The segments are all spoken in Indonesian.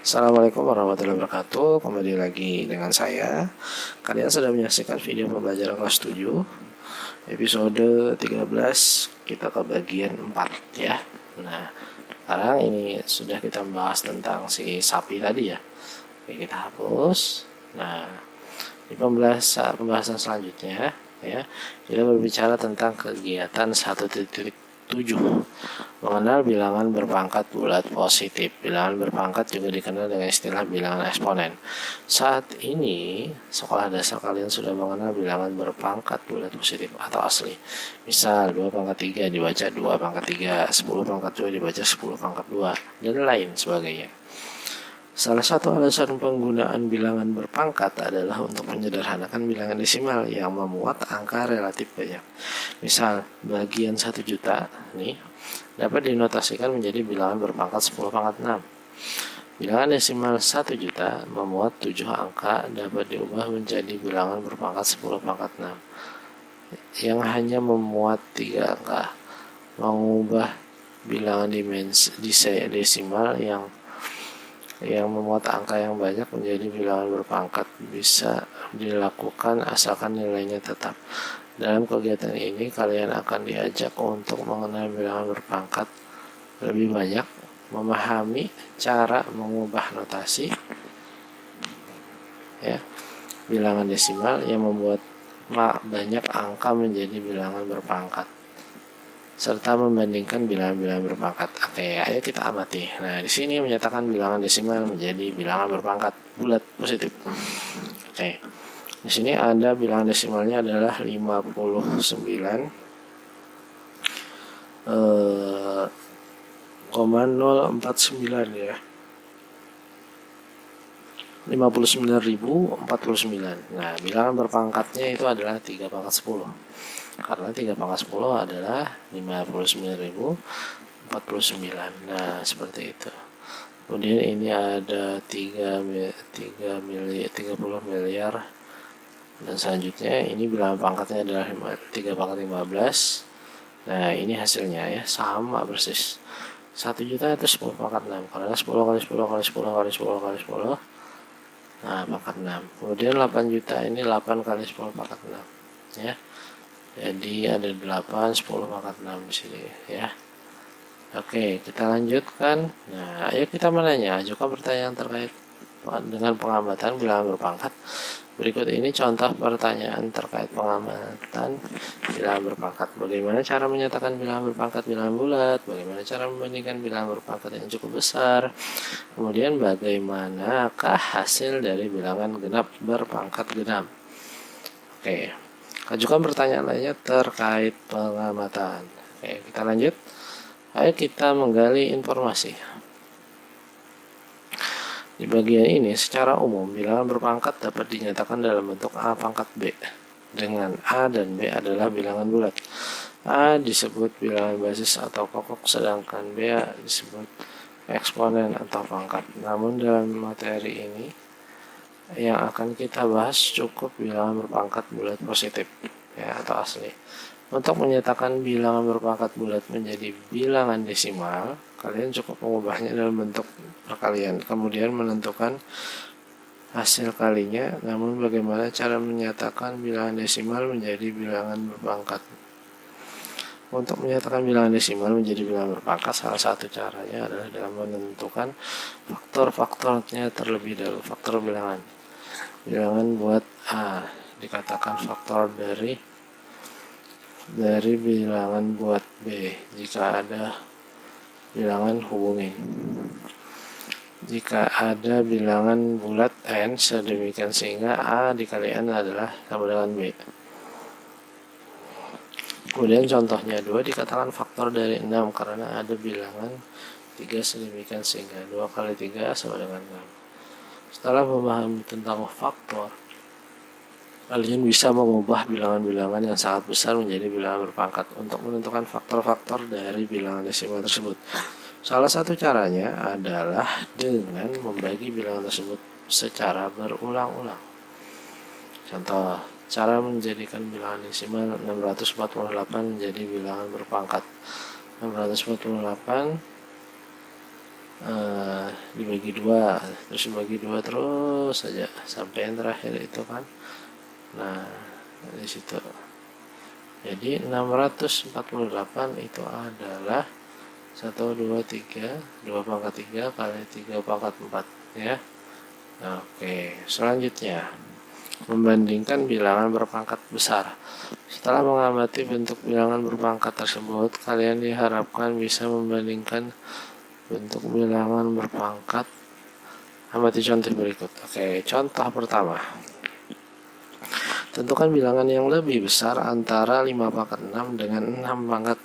Assalamualaikum warahmatullahi wabarakatuh. Kembali lagi dengan saya. Kalian sedang menyaksikan video pembelajaran kelas 7 episode 13. Kita ke bagian 4 ya. Nah, sekarang ini sudah kita membahas tentang si sapi tadi ya. Oke, kita hapus. Nah, di pembahasan selanjutnya ya, kita berbicara tentang kegiatan 1.7 mengenal bilangan berpangkat bulat positif. Bilangan berpangkat juga dikenal dengan istilah bilangan eksponen. Saat ini, sekolah dasar kalian sudah mengenal bilangan berpangkat bulat positif atau asli. Misal, 2 pangkat 3 dibaca 2 pangkat 3, 10 pangkat 2 dibaca 10 pangkat 2, dan lain sebagainya. Salah satu alasan penggunaan bilangan berpangkat adalah untuk menyederhanakan bilangan desimal yang memuat angka relatif banyak. Misal, bagian 1 juta nih dapat dinotasikan menjadi bilangan berpangkat 10 pangkat 6. Bilangan desimal 1 juta memuat 7 angka dapat diubah menjadi bilangan berpangkat 10 pangkat 6 yang hanya memuat 3 angka. Mengubah bilangan desimal yang memuat angka yang banyak menjadi bilangan berpangkat bisa dilakukan asalkan nilainya tetap. Dalam kegiatan ini kalian akan diajak untuk mengenal bilangan berpangkat lebih banyak, memahami cara mengubah notasi ya, bilangan desimal yang membuat banyak angka menjadi bilangan berpangkat, serta membandingkan bilangan-bilangan berpangkat. Oke, ayo kita amati. Nah, di sini menyatakan bilangan desimal menjadi bilangan berpangkat bulat positif. Oke. Di sini ada bilangan desimalnya adalah 59,049 ya. 59.049. Nah, bilangan berpangkatnya itu adalah 3 pangkat 10. Karena 3 pangkat 10 adalah 59.049. Nah, seperti itu. Kemudian ini ada 30 miliar. Dan selanjutnya ini bilangan pangkatnya adalah 3 pangkat 15. Nah, ini hasilnya ya, sama persis. 1 juta itu 10 pangkat 6. Karena 10 kali 10 kali 10 kali 10 kali 10. Nah, pangkat 6. Kemudian 8 juta ini 8 kali 10 pangkat 6 ya. Jadi ada 8 10 pangkat 6 di sini ya. Oke, kita lanjutkan. Nah, ayo kita menanya, ajukan pertanyaan terkait dengan pengamatan bilangan berpangkat. Berikut ini contoh pertanyaan terkait pengamatan bilangan berpangkat. Bagaimana cara menyatakan bilangan berpangkat bilangan bulat? Bagaimana cara membandingkan bilangan berpangkat yang cukup besar? Kemudian bagaimanakah hasil dari bilangan genap berpangkat genap? Oke, ajukan pertanyaan lainnya terkait pengamatan. Oke, kita lanjut. Ayo kita menggali informasi. Di bagian ini, secara umum, bilangan berpangkat dapat dinyatakan dalam bentuk A pangkat B, dengan A dan B adalah bilangan bulat. A disebut bilangan basis atau pokok, sedangkan B disebut eksponen atau pangkat. Namun dalam materi ini, yang akan kita bahas cukup bilangan berpangkat bulat positif ya, atau asli. Untuk menyatakan bilangan berpangkat bulat menjadi bilangan desimal, kalian cukup mengubahnya dalam bentuk perkalian, kemudian menentukan hasil kalinya. Namun bagaimana cara menyatakan bilangan desimal menjadi bilangan berpangkat? Untuk menyatakan bilangan desimal menjadi bilangan berpangkat, salah satu caranya adalah dalam menentukan faktor-faktornya terlebih dahulu. Faktor bilangan buat A dikatakan faktor dari bilangan buat B. Jika ada bilangan hubungin. Jika ada bilangan bulat N sedemikian sehingga A dikali N adalah sama dengan B. Kemudian contohnya 2 dikatakan faktor dari 6 karena ada bilangan 3 sedemikian sehingga 2 kali 3 sama dengan 6. Setelah memahami tentang faktor, kalian bisa mengubah bilangan-bilangan yang sangat besar menjadi bilangan berpangkat untuk menentukan faktor-faktor dari bilangan desimal tersebut. Salah satu caranya adalah dengan membagi bilangan tersebut secara berulang-ulang. Contoh, cara menjadikan bilangan desimal 648 menjadi bilangan berpangkat. 648 dibagi 2, terus dibagi 2 terus saja sampai yang terakhir itu kan. Nah, di situ. Jadi 648 itu adalah 1, 2, 3, 2 pangkat 3 kali 3 pangkat 4 ya. Oke, selanjutnya membandingkan bilangan berpangkat besar. Setelah mengamati bentuk bilangan berpangkat tersebut, kalian diharapkan bisa membandingkan bentuk bilangan berpangkat. Amati contoh berikut. Oke, contoh pertama. Tentukan bilangan yang lebih besar antara 5 pangkat 6 dengan 6 pangkat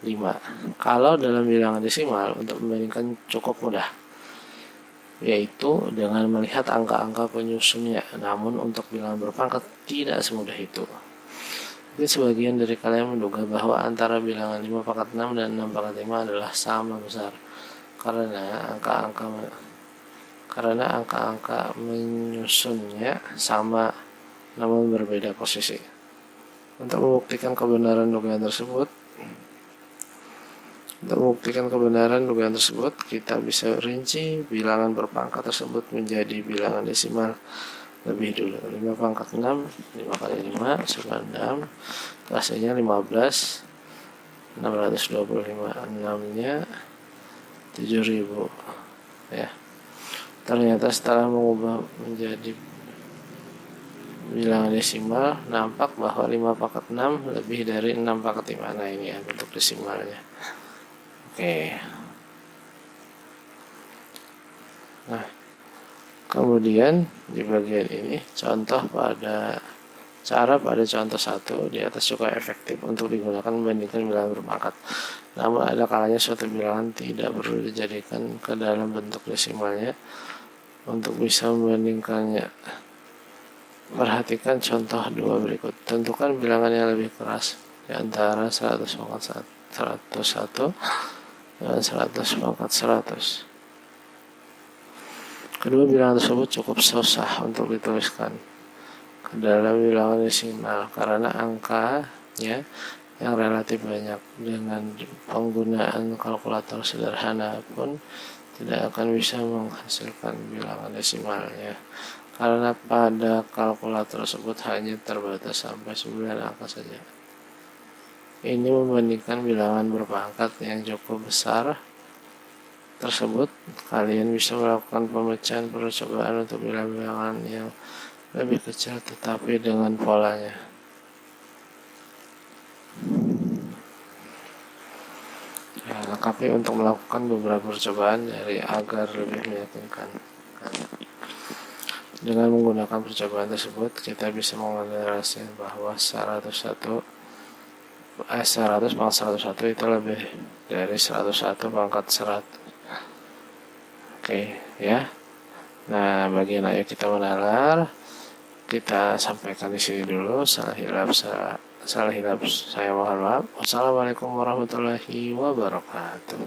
5. Kalau dalam bilangan desimal, untuk membandingkan cukup mudah, yaitu dengan melihat angka-angka penyusunnya. Namun untuk bilangan berpangkat tidak semudah itu. Mungkin sebagian dari kalian menduga bahwa antara bilangan 5 pangkat 6 dan 6 pangkat 5 adalah sama besar karena angka-angka menyusunnya sama namun berbeda posisi. Untuk membuktikan kebenaran dugaan tersebut, kita bisa rinci bilangan berpangkat tersebut menjadi bilangan desimal lebih dulu. 5 pangkat 6, 5 kali 5 sama 6, hasilnya 15, 625, 6-nya 7.000 ya. Ternyata setelah mengubah menjadi bilangan desimal, nampak bahwa 5 pangkat 6 lebih dari 6 pangkat 5. Nah ini ya bentuk desimalnya. Oke. Nah, kemudian di bagian ini contoh pada contoh 1 di atas cukup efektif untuk digunakan membandingkan bilangan berpangkat. Namun ada kalanya suatu bilangan tidak perlu dijadikan ke dalam bentuk desimalnya untuk bisa membandingkannya. Perhatikan contoh 2 berikut. Tentukan bilangan yang lebih keras di antara 100 pangkat 101 dan 100 pangkat 100. Kedua bilangan tersebut cukup susah untuk dituliskan ke dalam bilangan desimal karena angkanya yang relatif banyak. Dengan penggunaan kalkulator sederhana pun tidak akan bisa menghasilkan bilangan desimalnya karena pada kalkulator tersebut hanya terbatas sampai 9 angka saja. Ini membandingkan bilangan berpangkat yang cukup besar tersebut, kalian bisa melakukan pemecahan percobaan untuk bilangan yang lebih kecil tetapi dengan polanya. Ya, lengkapi untuk melakukan beberapa percobaan agar lebih meyakinkan. Dengan menggunakan percobaan tersebut, kita bisa mengeneralisir bahwa 100 pangkat 101 itu lebih dari 101 pangkat 100. Oke, ya. Nah, bagian ayo kita menalar. Kita sampaikan di sini dulu. Salah hilap saya mohon maaf. Wassalamualaikum warahmatullahi wabarakatuh.